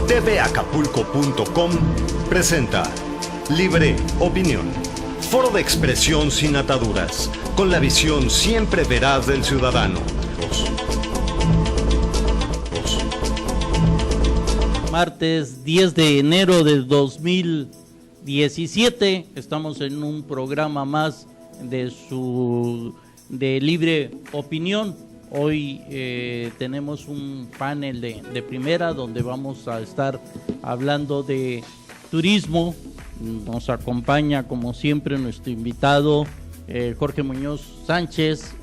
tvacapulco.com presenta Libre Opinión, foro de expresión sin ataduras, con la visión siempre veraz del ciudadano. Martes 10 de enero de 2017, estamos en un programa más de Libre Opinión. Hoy tenemos un panel de primera donde vamos a estar hablando de turismo. Nos acompaña como siempre nuestro invitado Jorge Muñoz Sánchez.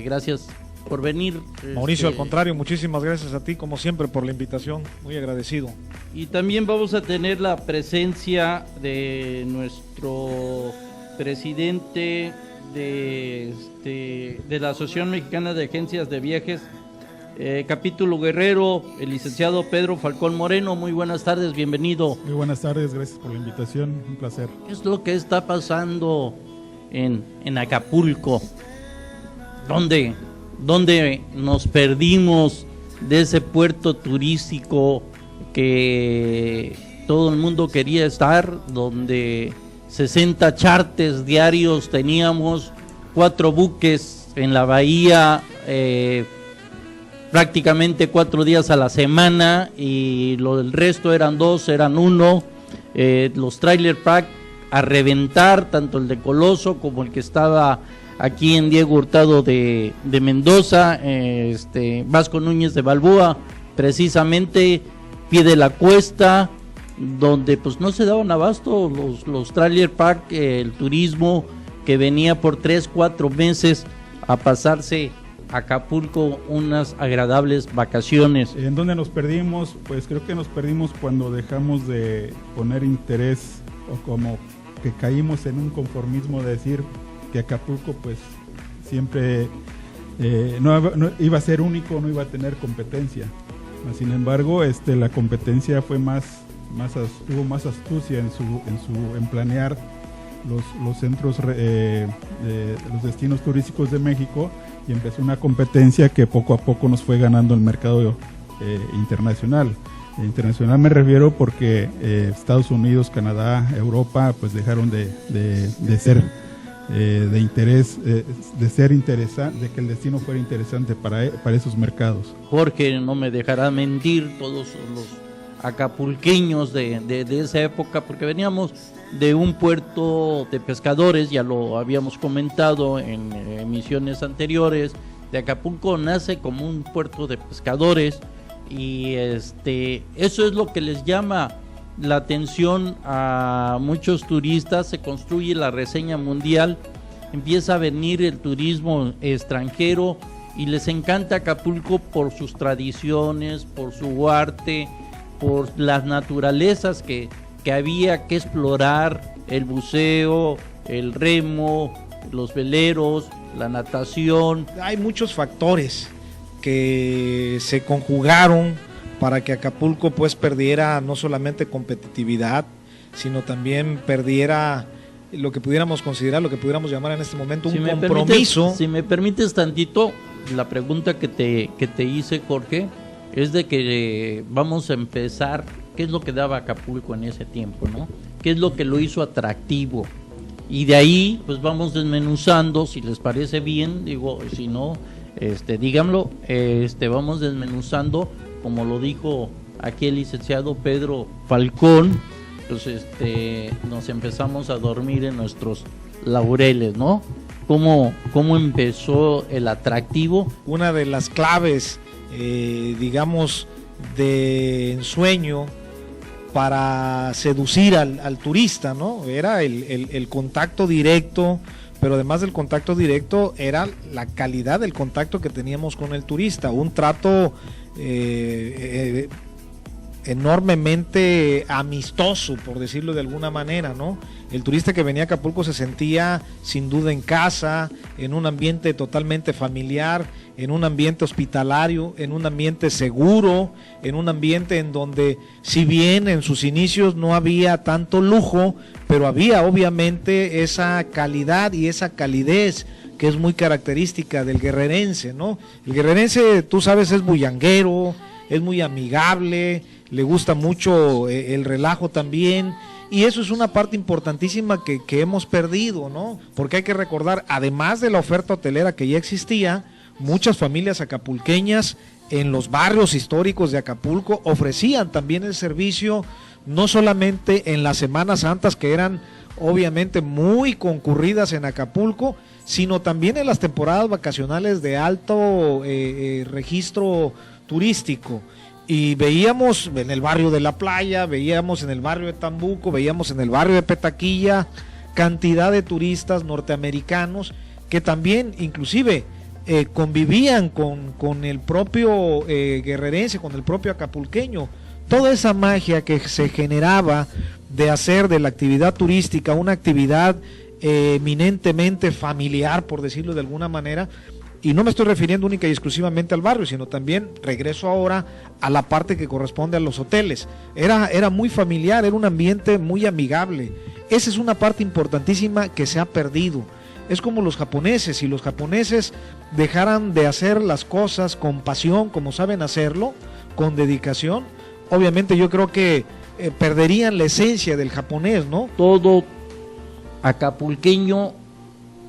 Gracias por venir. Mauricio, al contrario, muchísimas gracias a ti como siempre por la invitación, muy agradecido. Y también vamos a tener la presencia de nuestro presidente de la Asociación Mexicana de Agencias de Viajes, capítulo Guerrero, el licenciado Pedro Falcón Moreno. Muy buenas tardes, bienvenido. Muy buenas tardes, gracias por la invitación, un placer. ¿Qué es lo que está pasando en Acapulco? ¿Dónde nos perdimos de ese puerto turístico que todo el mundo quería estar, donde 60 charters diarios teníamos, 4 buques en la bahía, prácticamente 4 días a la semana, y el resto eran 2, eran 1, los trailer park a reventar, tanto el de Coloso como el que estaba aquí en Diego Hurtado de Mendoza, Vasco Núñez de Balboa, precisamente pie de la cuesta, donde pues no se daban abasto los trailer park, el turismo que venía por 3-4 meses a pasarse a Acapulco unas agradables vacaciones. ¿En dónde nos perdimos? Pues creo que nos perdimos cuando dejamos de poner interés, o como que caímos en un conformismo de decir que Acapulco pues siempre no iba a ser único, no iba a tener competencia. Sin embargo, la competencia fue hubo más astucia en planear los centros, los destinos turísticos de México, y empezó una competencia que poco a poco nos fue ganando el mercado internacional. Internacional me refiero porque Estados Unidos, Canadá, Europa pues dejaron de ser de interés, de ser interesante, de que el destino fuera interesante para esos mercados. Jorge no me dejará mentir, todos los acapulqueños de esa época, porque veníamos de un puerto de pescadores, ya lo habíamos comentado en emisiones anteriores. De Acapulco nace como un puerto de pescadores, y eso es lo que les llama la atención a muchos turistas. Se construye la reseña mundial, empieza a venir el turismo extranjero y les encanta Acapulco por sus tradiciones, por su arte, por las naturalezas que había que explorar, el buceo, el remo, los veleros, la natación. Hay muchos factores que se conjugaron para que Acapulco pues perdiera no solamente competitividad, sino también perdiera lo que pudiéramos considerar, lo que pudiéramos llamar en este momento un compromiso. Si me permites tantito, la pregunta que te hice, Jorge, es de que vamos a empezar, ¿qué es lo que daba Acapulco en ese tiempo, no? ¿Qué es lo que lo hizo atractivo? Y de ahí pues vamos desmenuzando, si les parece bien, digo, si no, díganlo, vamos desmenuzando, como lo dijo aquí el licenciado Pedro Falcón, pues nos empezamos a dormir en nuestros laureles, ¿no? ¿Cómo empezó el atractivo? Una de las claves, digamos, de ensueño para seducir al turista, ¿no? Era el contacto directo, pero además del contacto directo era la calidad del contacto que teníamos con el turista, un trato enormemente amistoso, por decirlo de alguna manera, ¿no? El turista que venía a Acapulco se sentía sin duda en casa, en un ambiente totalmente familiar, en un ambiente hospitalario, en un ambiente seguro, en un ambiente en donde, si bien en sus inicios no había tanto lujo, pero había obviamente esa calidad y esa calidez que es muy característica del guerrerense, ¿no? El guerrerense, tú sabes, es bullanguero, es muy amigable, le gusta mucho el relajo también, y eso es una parte importantísima que hemos perdido, ¿no? Porque hay que recordar, además de la oferta hotelera que ya existía, muchas familias acapulqueñas en los barrios históricos de Acapulco ofrecían también el servicio, no solamente en las Semanas Santas, que eran obviamente muy concurridas en Acapulco, sino también en las temporadas vacacionales de alto registro turístico. Y veíamos en el barrio de La Playa, veíamos en el barrio de Tambuco, veíamos en el barrio de Petaquilla cantidad de turistas norteamericanos que también inclusive convivían con el propio guerrerense, con el propio acapulqueño. Toda esa magia que se generaba de hacer de la actividad turística una actividad eminentemente familiar, por decirlo de alguna manera, y no me estoy refiriendo única y exclusivamente al barrio, sino también, regreso ahora a la parte que corresponde a los hoteles. Era muy familiar, era un ambiente muy amigable. Esa es una parte importantísima que se ha perdido. Es como los japoneses, si los japoneses dejaran de hacer las cosas con pasión, como saben hacerlo, con dedicación, obviamente yo creo que perderían la esencia del japonés, ¿no? Todo acapulqueño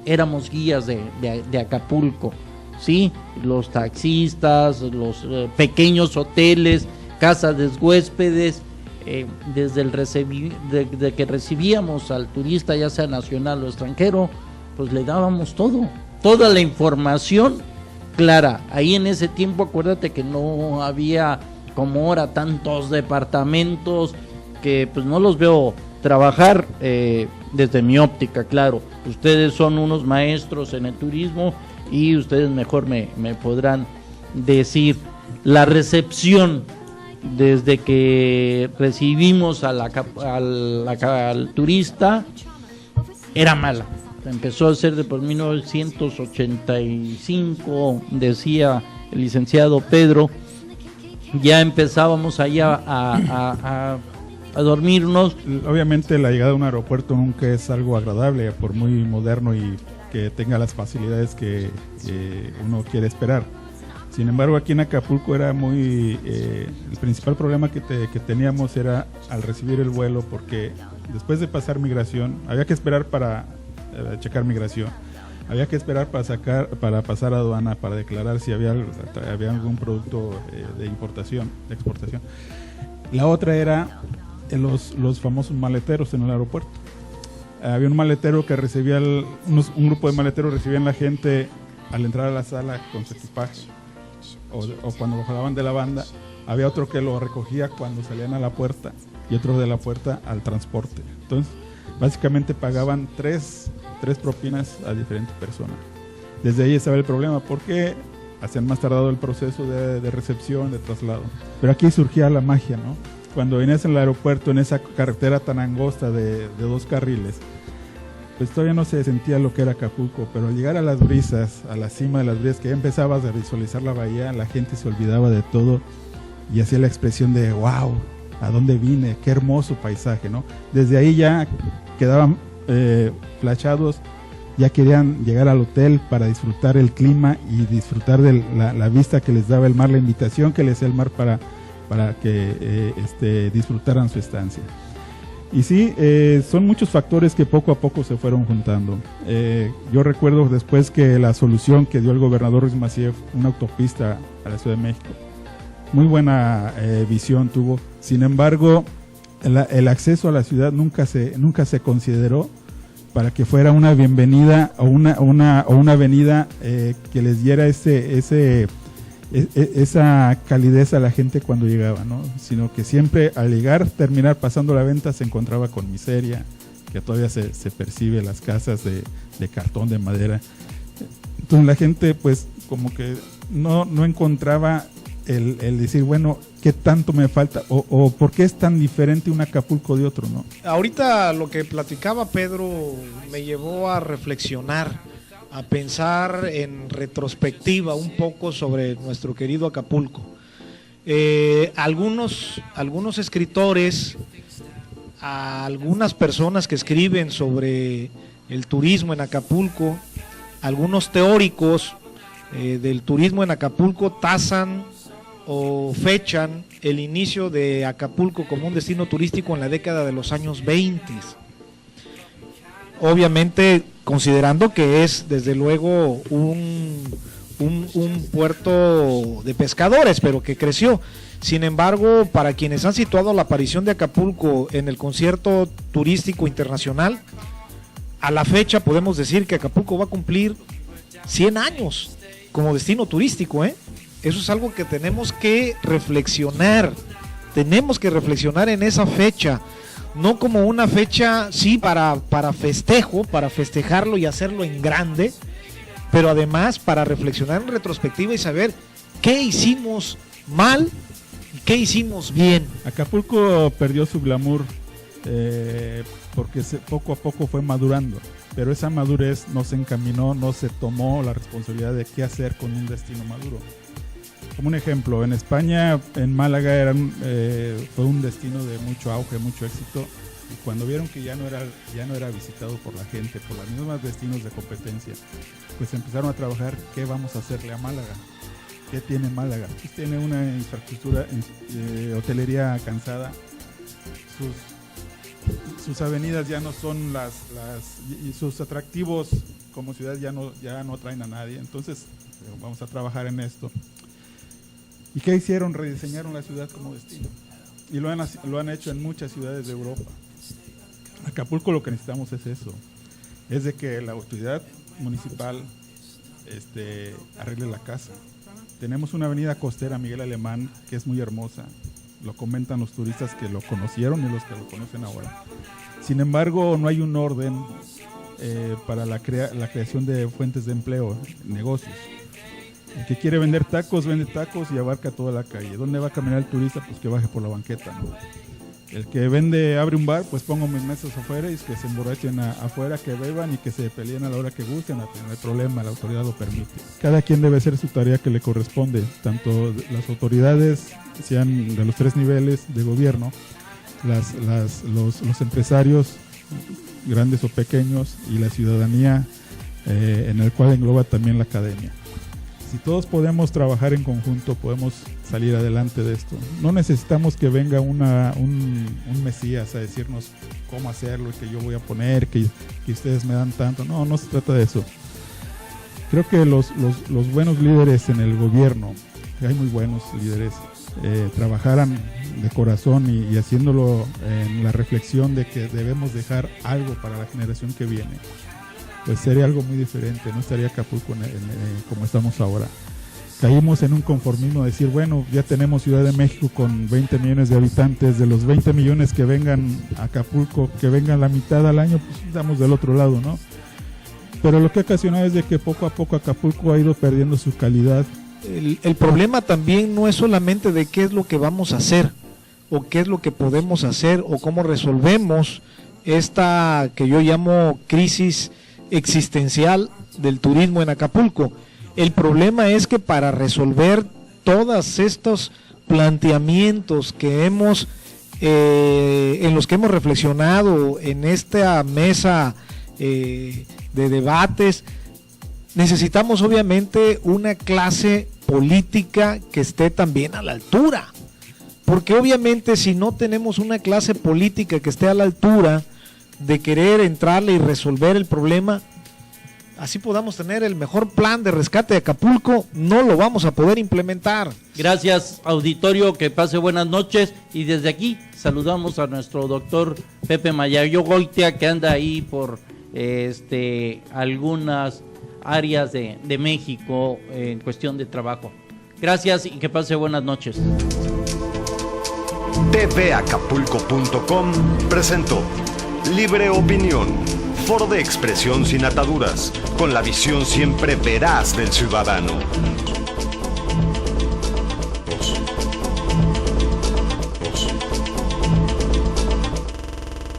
éramos guías de Acapulco, ¿sí? Los taxistas, los pequeños hoteles, casas de huéspedes, desde que recibíamos al turista, ya sea nacional o extranjero, pues le dábamos toda la información clara. Ahí en ese tiempo, acuérdate que no había como ahora tantos departamentos, que pues no los veo trabajar desde mi óptica, claro. Ustedes son unos maestros en el turismo y ustedes mejor me podrán decir. La recepción desde que recibimos al turista era mala. Empezó a ser por 1985, decía el licenciado Pedro. Ya empezábamos allá a dormirnos. Obviamente la llegada a un aeropuerto nunca es algo agradable, por muy moderno y que tenga las facilidades que uno quiere esperar. Sin embargo, aquí en Acapulco era el principal problema que teníamos era al recibir el vuelo, porque después de pasar migración, había que esperar para checar migración, había que esperar para pasar a aduana, para declarar si había algún producto de importación, de exportación. La otra era los famosos maleteros en el aeropuerto. Había un maletero que recibía, un grupo de maleteros recibían la gente al entrar a la sala con su equipaje, o cuando bajaban de la banda. Había otro que lo recogía cuando salían a la puerta y otro de la puerta al transporte. Entonces, básicamente pagaban tres propinas a diferentes personas. Desde ahí estaba el problema, porque hacían más tardado el proceso de recepción, de traslado. Pero aquí surgía la magia, ¿no? Cuando venías al aeropuerto en esa carretera tan angosta de 2 carriles, pues todavía no se sentía lo que era Acapulco, pero al llegar a las brisas, a la cima de las brisas, que ya empezabas a visualizar la bahía, la gente se olvidaba de todo y hacía la expresión de wow, ¿a dónde vine? Qué hermoso paisaje, ¿no? Desde ahí ya quedaban flashados, ya querían llegar al hotel para disfrutar el clima y disfrutar de la vista que les daba el mar, la invitación que les hacía el mar para que disfrutaran su estancia. Y sí, son muchos factores que poco a poco se fueron juntando. Yo recuerdo después que la solución que dio el gobernador Ruiz Massieu, una autopista a la Ciudad de México, muy buena visión tuvo. Sin embargo, el acceso a la ciudad nunca se consideró para que fuera una bienvenida o una avenida que les diera esa calidez a la gente cuando llegaba, ¿no? Sino que siempre al terminar pasando la venta, se encontraba con miseria, que todavía se percibe, las casas de cartón, de madera. Entonces la gente pues como que no encontraba el decir, bueno, ¿qué tanto me falta? O ¿por qué es tan diferente un Acapulco de otro, no? Ahorita lo que platicaba Pedro me llevó a reflexionar, a pensar en retrospectiva un poco sobre nuestro querido Acapulco. Algunos escritores, algunas personas que escriben sobre el turismo en Acapulco, algunos teóricos del turismo en Acapulco tasan o fechan el inicio de Acapulco como un destino turístico en la década de los años 20. Obviamente considerando que es desde luego un puerto de pescadores, pero que creció. Sin embargo, para quienes han situado la aparición de Acapulco en el concierto turístico internacional, a la fecha podemos decir que Acapulco va a cumplir 100 años como destino turístico, ¿eh? Eso es algo que tenemos que reflexionar en esa fecha, no como una fecha, sí, para festejo, para festejarlo y hacerlo en grande, pero además para reflexionar en retrospectiva y saber qué hicimos mal y qué hicimos bien. Acapulco perdió su glamour porque poco a poco fue madurando, pero esa madurez no se encaminó, no se tomó la responsabilidad de qué hacer con un destino maduro. Como un ejemplo, en España, en Málaga fue un destino de mucho auge, mucho éxito, y cuando vieron que ya no era visitado por la gente, por los mismos destinos de competencia, pues empezaron a trabajar qué vamos a hacerle a Málaga. ¿Qué tiene Málaga? Pues tiene una infraestructura, hotelería cansada, sus avenidas ya no son y sus atractivos como ciudad ya no atraen a nadie, entonces vamos a trabajar en esto. ¿Y qué hicieron? Rediseñaron la ciudad como destino. Y lo han hecho en muchas ciudades de Europa. Acapulco lo que necesitamos es eso. Es de que la autoridad municipal arregle la casa. Tenemos una avenida costera, Miguel Alemán, que es muy hermosa. Lo comentan los turistas que lo conocieron y los que lo conocen ahora. Sin embargo, no hay un orden para la creación de fuentes de empleo, negocios. El que quiere vender tacos, vende tacos y abarca toda la calle. ¿Dónde va a caminar el turista? Pues que baje por la banqueta, ¿no? El que abre un bar, pues pongo mis mesas afuera y que se emborrachen afuera, que beban y que se peleen a la hora que gusten, no hay problema, la autoridad lo permite. Cada quien debe hacer su tarea que le corresponde, tanto las autoridades, sean de los 3 niveles de gobierno, los empresarios, grandes o pequeños, y la ciudadanía, en el cual engloba también la academia. Si todos podemos trabajar en conjunto, podemos salir adelante de esto. No necesitamos que venga un mesías a decirnos cómo hacerlo, que yo voy a poner, que ustedes me dan tanto. No se trata de eso. Creo que los buenos líderes en el gobierno, que hay muy buenos líderes, trabajaran de corazón y haciéndolo en la reflexión de que debemos dejar algo para la generación que viene. Pues sería algo muy diferente, no estaría Acapulco como estamos ahora. Caímos en un conformismo de decir, bueno, ya tenemos Ciudad de México con 20 millones de habitantes, de los 20 millones que vengan a Acapulco, que vengan la mitad al año, pues estamos del otro lado, ¿no? Pero lo que ha ocasionado es de que poco a poco Acapulco ha ido perdiendo su calidad. El problema también no es solamente de qué es lo que vamos a hacer, o qué es lo que podemos hacer, o cómo resolvemos esta que yo llamo crisis existencial del turismo en Acapulco. El problema es que para resolver todos estos planteamientos que en los que hemos reflexionado en esta mesa de debates, necesitamos obviamente una clase política que esté también a la altura, porque obviamente si no tenemos una clase política que esté a la altura de querer entrarle y resolver el problema, así podamos tener el mejor plan de rescate de Acapulco, no lo vamos a poder implementar. Gracias, auditorio, que pase buenas noches, y desde aquí saludamos a nuestro doctor Pepe Mayagoitia, que anda ahí por algunas áreas de México en cuestión de trabajo. Gracias y que pase buenas noches. tvacapulco.com presentó Libre Opinión, foro de expresión sin ataduras, con la visión siempre veraz del ciudadano.